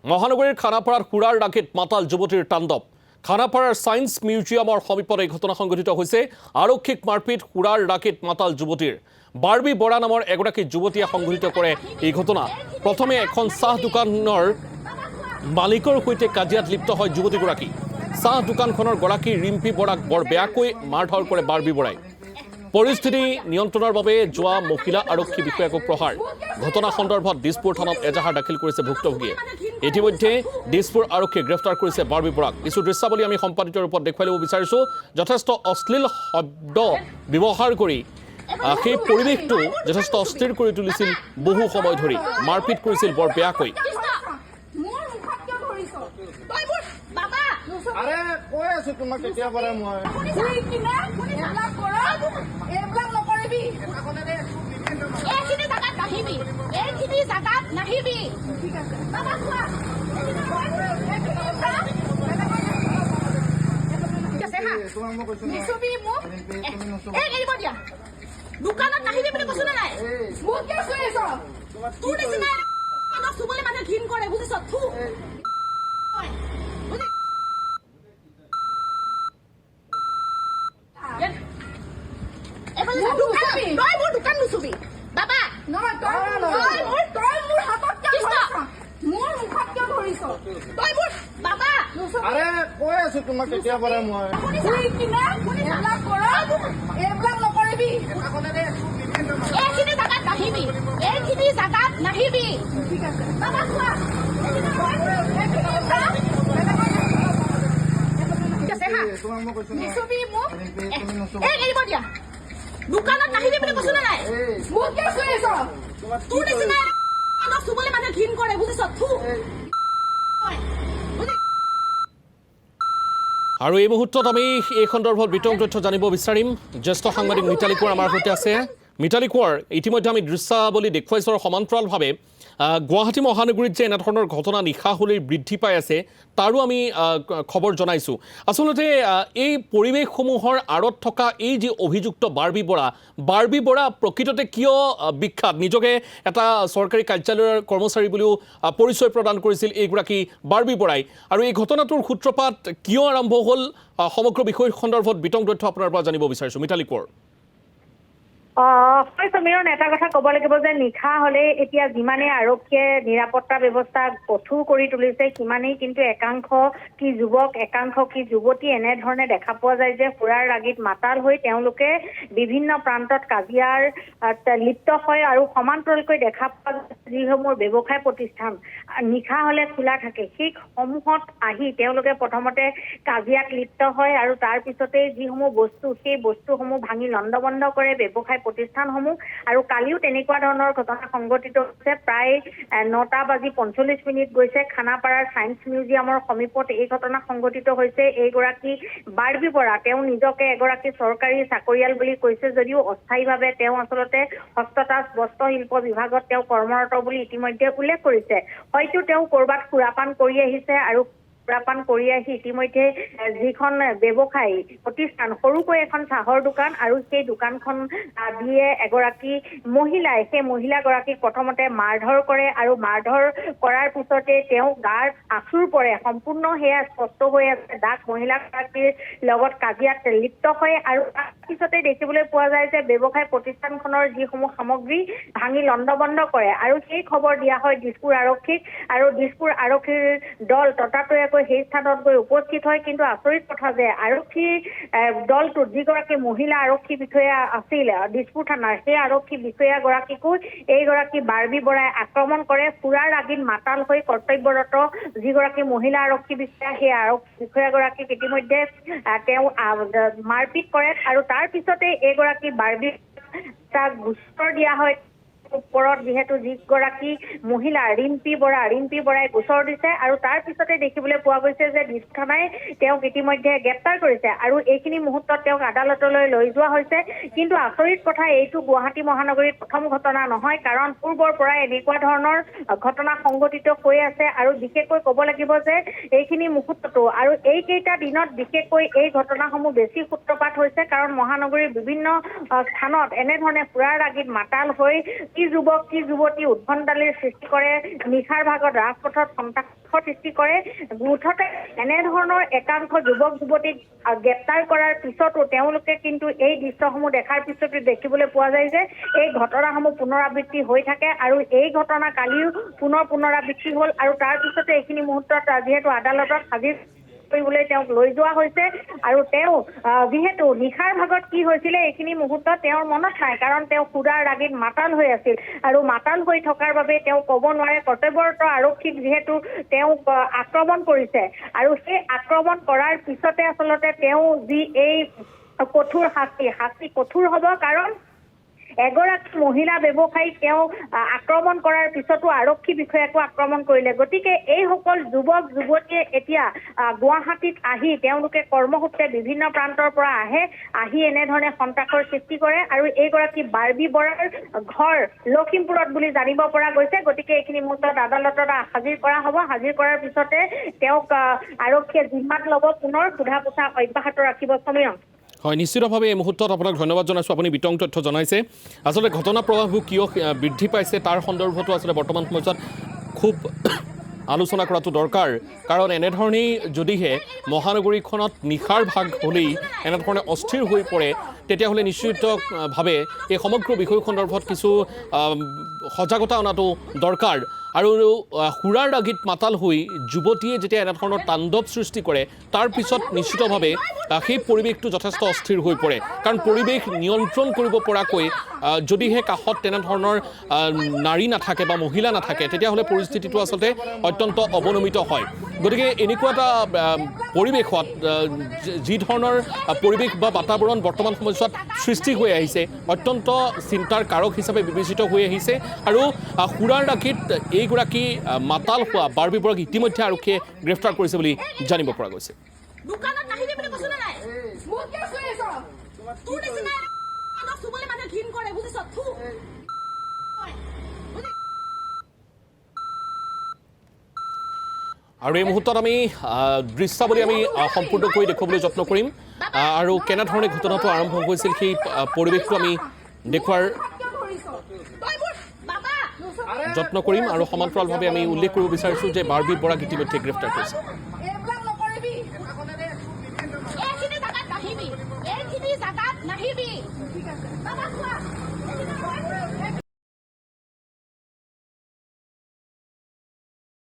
মহানগৰীৰ খানাপাৰাত সুৰাৰ ডাকিত মাতাল যুৱতীৰ তাণ্ডৱ। খানাপাৰাৰ ছায়েন্স মিউজিয়ামৰ সমীপত এই ঘটনা সংঘটিত হৈছে। আৰক্ষীক মাৰপিট, সুৰাৰ ডাকিত মাতাল যুৱতীৰ। বাৰ্বি বৰা নামৰ এগৰাকী যুৱতীয়ে সংঘটিত কৰে এই ঘটনা। প্ৰথমে এখন চাহ দোকানৰ মালিকৰ সৈতে কাজিয়াত লিপ্ত হয় যুৱতীগৰাকী। চাহ দোকানখনৰ গৰাকী ৰিম্পী বৰাক বৰ বেয়াকৈ মাৰধৰ কৰে বাৰ্বি বৰাই। পৰিস্থিতি নিয়ন্ত্ৰণৰ বাবে যোৱা মহিলা আৰক্ষী বিষয়াকো প্ৰহাৰ। ঘটনা সন্দৰ্ভত দিছপুৰ থানাত এজাহাৰ দাখিল কৰিছে ভুক্তভোগীয়ে। ইতিমধ্যে দিছপুৰ আৰক্ষীয়ে গ্ৰেপ্তাৰ কৰিছে বাৰ্বি বৰাক। কিছু দৃশ্যাৱলী আমি সম্পাদিত ৰূপত দেখুৱাই ল'ব বিচাৰিছোঁ। যথেষ্ট অশ্লীল শব্দ ব্যৱহাৰ কৰি সেই পৰিৱেশটো যথেষ্ট অস্থিৰ কৰি তুলিছিল। বহু সময় ধৰি মাৰপিট কৰিছিল বৰ বেয়াকৈ। আৰে কৈ আছো তোমাক কেতিয়া পাৰে মই দোকানত নাহিবি বুলি কৈছো নে নাই? মোক কিয় কৈ আছ? তোৰ নিচিনা মানুহক চুবলৈ মানুহে ঘিণ কৰে, বুজিছ? তই মোৰ দোকান নুচুবি বাবা। মোৰ মুখত কিয় ধৰিছ? তই মোৰ বাবা। আৰে কৈ আছো তোমাক কেতিয়া পাৰে মই এইবিলাক নকৰিবি। এইখিনি জাগাত নাহিবি, এইখিনি জাগাত নাহিবি। বাবা চোৱা দোকানত নাহিবি বুলি কৈছো নে নাই? মোক কিয় কৈ আছ? তোৰ নিচিনা মানুহক চুবলৈ মানুহে ঘিণ কৰে, বুজিছ? আৰু এই মুহূৰ্তত আমি এই সন্দৰ্ভত বিতং তথ্য জানিব বিচাৰিম। জ্যেষ্ঠ সাংবাদিক মিতালী কোঁৱৰ আমাৰ সৈতে আছে। মিতালী কোঁৱৰ, ইতিমধ্যে আমি দৃশ্যাৱলী দেখুৱাইছোঁ আৰু সমান্তৰালভাৱে গুৱাহাটী মহানগৰীত যে এনেধৰণৰ ঘটনা নিশাহলীৰ বৃদ্ধি পাই আছে তাৰো আমি খবৰ জনাইছোঁ। আচলতে এই পৰিৱেশসমূহৰ আঁৰত থকা এই যি অভিযুক্ত বাৰ্বি বৰা প্ৰকৃততে কিয় বিখ্যাত? নিজকে এটা চৰকাৰী কাৰ্যালয়ৰ কৰ্মচাৰী বুলিও পৰিচয় প্ৰদান কৰিছিল এইগৰাকী বাৰ্বি বৰাই। আৰু এই ঘটনাটোৰ সূত্ৰপাত কিয় আৰম্ভ হ'ল, সমগ্ৰ বিষয় সন্দৰ্ভত বিতং তথ্য আপোনাৰ পৰা জানিব বিচাৰিছোঁ। মিতালী কোঁৱৰ। হয় সমীৰণ, এটা কথা ক'ব লাগিব যে নিশা হলে এতিয়া যিমানে আৰক্ষীয়ে নিৰাপত্তা ব্যৱস্থা কঠোৰ কৰি তুলিছে সিমানেই কিন্তু একাংশ কি যুৱক, একাংশ কি যুৱতী এনেধৰণে দেখা পোৱা যায় যে সুৰাৰ ৰাগিত মাতাল হৈ তেওঁলোকে বিভিন্ন প্ৰান্তত কাজিয়াৰ লিপ্ত হয়। আৰু সমান্তৰালকৈ দেখা পোৱা যায় যিসমূহ ব্যৱসায় প্ৰতিষ্ঠান নিশা হলে খোলা থাকে সেই সমূহত আহি তেওঁলোকে প্ৰথমতে কাজিয়াত লিপ্ত হয় আৰু তাৰ পিছতে যিসমূহ বস্তু সেই বস্তুসমূহ ভাঙি লণ্ডভণ্ড কৰে ব্যৱসায় প্ৰতিষ্ঠানসমূহ। আৰু কালিও তেনেকুৱা ধৰণৰ ঘটনা সংঘটিত হৈছে। প্ৰায় 9:45 গৈছে খানাপাৰাৰ ছায়েন্স মিউজিয়ামৰ সমীপত এই ঘটনা সংঘটিত হৈছে। এইগৰাকী বাৰ্বি বৰা, তেওঁ নিজকে এগৰাকী চৰকাৰী চাকৰিয়াল বুলি কৈছে যদিও অস্থায়ীভাৱে তেওঁ আচলতে হস্ততাঁত বস্ত্ৰশিল্প বিভাগত তেওঁ কৰ্মৰত বুলি ইতিমধ্যে উল্লেখ কৰিছে। হয়তো তেওঁ কৰবাত সুৰাপান কৰি আহিছে আৰু সুৰাপান কৰি আহি ইতিমধ্যে যিখন ব্যৱসায়ী প্ৰতিষ্ঠান সৰুকৈ এখন চাহৰ দোকান আৰু সেই দোকানখন দিয়ে এগৰাকী মহিলাই সেই মহিলাগৰাকীক প্ৰথমতে মাৰধৰ কৰে আৰু মাৰধৰ কৰাৰ পিছতে তেওঁ গাৰ আঁচুৰ পৰে। সম্পূৰ্ণ সেয়া স্পষ্ট হৈ আছে। দাগ মহিলাগৰাকীৰ লগত কাজিয়াত লিপ্ত হয় আৰু তাৰ পিছতে দেখিবলৈ পোৱা যায় যে ব্যৱসায় প্ৰতিষ্ঠানখনৰ যিসমূহ সামগ্ৰী ভাঙি লণ্ডভণ্ড কৰে আৰু সেই খবৰ দিয়া হয় দিছপুৰ আৰক্ষীক। আৰু দিছপুৰ আৰক্ষীৰ দল ততাতৈয়াকৈ সেই স্থানত গৈ উপস্থিত হয়। কিন্তু আচৰিত কথা যে আৰক্ষীৰ দলটোত যিগৰাকী মহিলা আৰক্ষী বিষয়া আছিল দিছপুৰ থানাৰ, সেই আৰক্ষী বিষয়াগৰাকীকো এইগৰাকী বাৰ্বি বৰাই আক্ৰমণ কৰে। সুৰাৰ ৰাগিত মাতাল হৈ কৰ্তব্যৰত যিগৰাকী মহিলা আৰক্ষী বিষয়া সেই আৰক্ষী বিষয়াগৰাকীক ইতিমধ্যে তেওঁ মাৰপিট কৰে আৰু তাৰ পিছতে এইগৰাকী বাৰ্বি তাক গোচৰ দিয়া হয়। ওপৰত যিহেতু যিগৰাকী মহিলা ৰিম্পী বৰাই গোচৰ দিছে আৰু তাৰ পিছতে দেখিবলৈ পোৱা গৈছে যে দিছপুৰ থানাই তেওঁক ইতিমধ্যে গ্ৰেপ্তাৰ কৰিছে আৰু এইখিনি মুহূৰ্তত তেওঁক আদালতলৈ লৈ যোৱা হৈছে। কিন্তু আচৰিত কথা, এইটো গুৱাহাটী মহানগৰীত প্ৰথম ঘটনা নহয়, কাৰণ পূৰ্বৰ পৰা এনেকুৱা ধৰণৰ ঘটনা সংঘটিত হৈ আছে। আৰু বিশেষকৈ ক'ব লাগিব যে এইখিনি মুহূৰ্ততো আৰু এইকেইটা দিনত বিশেষকৈ এই ঘটনাসমূহ বেছি সূত্ৰপাত হৈছে, কাৰণ মহানগৰীৰ বিভিন্ন স্থানত এনেধৰণে সুৰাৰ ৰাগিত মাতাল হৈ কি যুৱক কি যুৱতী উদ্ভণ্ডালিৰ সৃষ্টি কৰে, নিশাৰ ভাগত ৰাজপথত সন্ত্ৰাসৰ সৃষ্টি কৰে। মুঠতে এনেধৰণৰ একাংশ যুৱক যুৱতীক গ্ৰেপ্তাৰ কৰাৰ পিছতো তেওঁলোকে কিন্তু এই দৃশ্যসমূহ দেখাৰ পিছতো দেখিবলৈ পোৱা যায় যে এই ঘটনাসমূহ পুনৰাবৃত্তি হৈ থাকে আৰু এই ঘটনা কালিও পুনৰাবৃত্তি হ'ল আৰু তাৰ পিছতে এইখিনি মুহূৰ্তত যিহেতু আদালতত হাজিৰ কৰিবলৈ তেওঁক লৈ যোৱা হৈছে আৰু তেওঁ যিহেতু নিশাৰ ভাগত কি হৈছিলে এইখিনি মুহূৰ্তত তেওঁৰ মনত নাই, কাৰণ তেওঁ সুৰাৰ ৰাগিত মাতাল হৈ আছিল আৰু মাতাল হৈ থকাৰ বাবে তেওঁ ক'ব নোৱাৰে। কৰ্তব্যৰত আৰক্ষীক যিহেতু তেওঁক আক্ৰমণ কৰিছে আৰু সেই আক্ৰমণ কৰাৰ পিছতে আচলতে তেওঁ যি এই কঠোৰ শাস্তি কঠোৰ হ'ব, কাৰণ এগৰাকী মহিলা ব্যৱসায়ীক তেওঁ আক্ৰমণ কৰাৰ পিছতো আৰক্ষী বিষয়াকো আক্ৰমণ কৰিলে। গতিকে এইসকল যুৱক যুৱতীয়ে এতিয়া গুৱাহাটীত আহি তেওঁলোকে কৰ্মসূত্ৰে বিভিন্ন প্ৰান্তৰ পৰা আহি এনেধৰণে সন্ত্ৰাসৰ সৃষ্টি কৰে আৰু এইগৰাকী বাৰ্বি বৰাৰ ঘৰ লখিমপুৰত বুলি জানিব পৰা গৈছে। গতিকে এইখিনি মুহূৰ্তত আদালতত হাজিৰ কৰা হ'ব। হাজিৰ কৰাৰ পিছতে তেওঁক আৰক্ষীয়ে জিম্মাত ল'ব, পুনৰ সোধা পোছা অব্যাহত ৰাখিব। সমীৰণ। হয়, নিশ্চিতভাৱে এই মুহূৰ্তত আপোনাক ধন্যবাদ জনাইছোঁ। আপুনি বিতং তথ্য জনাইছে। আচলতে ঘটনা প্ৰবাহবোৰ কিয় বৃদ্ধি পাইছে তাৰ সন্দৰ্ভতো আচলতে বৰ্তমান সময়ত খুব আলোচনা কৰাটো দৰকাৰ, কাৰণ এনেধৰণেই যদিহে মহানগৰীখনত নিশাৰ ভাগ হ'লেই এনেধৰণে অস্থিৰ হৈ পৰে তেতিয়াহ'লে নিশ্চিতভাৱে এই সমগ্ৰ বিষয় সন্দৰ্ভত কিছু সজাগতা অনাটো দৰকাৰ। আৰু সুৰাৰ ৰাগিত মাতাল হৈ যুৱতীয়ে যেতিয়া এনেধৰণৰ তাণ্ডৱ সৃষ্টি কৰে তাৰ পিছত নিশ্চিতভাৱে সেই পৰিৱেশটো যথেষ্ট অস্থিৰ হৈ পৰে, কাৰণ পৰিৱেশ নিয়ন্ত্ৰণ কৰিব পৰাকৈ যদিহে কাষত তেনেধৰণৰ নাৰী নাথাকে বা মহিলা নাথাকে তেতিয়াহ'লে পৰিস্থিতিটো আচলতে অত্যন্ত অৱনমিত হয়। গতিকে এনেকুৱা এটা পৰিৱেশত যি ধৰণৰ পৰিৱেশ বা বাতাবৰণ বৰ্তমান সময়ছোৱাত সৃষ্টি হৈ আহিছে অত্যন্ত চিন্তাৰ কাৰক হিচাপে বিবেচিত হৈ আহিছে আৰু সুৰাৰ ৰাগিত এইগৰাকী মাতাল হোৱা বাৰ্বি বৰাক ইতিমধ্যে আৰক্ষীয়ে গ্ৰেপ্তাৰ কৰিছে বুলি জানিব পৰা গৈছে। দোকানত নাহিবি বুলি কৈছো নাই? মোক কিয় কৈ আছ? তোৰ নিচিনা মানুহক চুবলৈ মানুহে ঘিণ কৰে, বুজিছ? থু। আৰু এই মুহূৰ্তত আমি দৃশ্যাৱলী আমি সম্পূৰ্ণ কৰি দেখুৱাবলৈ যত্ন কৰিম আৰু কেনেধৰণে ঘটনাটো আৰম্ভ হৈছিল সেই পৰিৱেশটো আমি দেখুৱাৰ যত্ন কৰিম আৰু সমান্তৰালভাৱে আমি উল্লেখ কৰিব বিচাৰিছোঁ যে বাৰ্বি বৰাক ইতিমধ্যে গ্ৰেপ্তাৰ কৰিছে। এইবিলাক নকৰিবি। এইখিনি জাগাত নাহিবি। এইখিনি জাগাত নাহিবি। ঠিক আছে।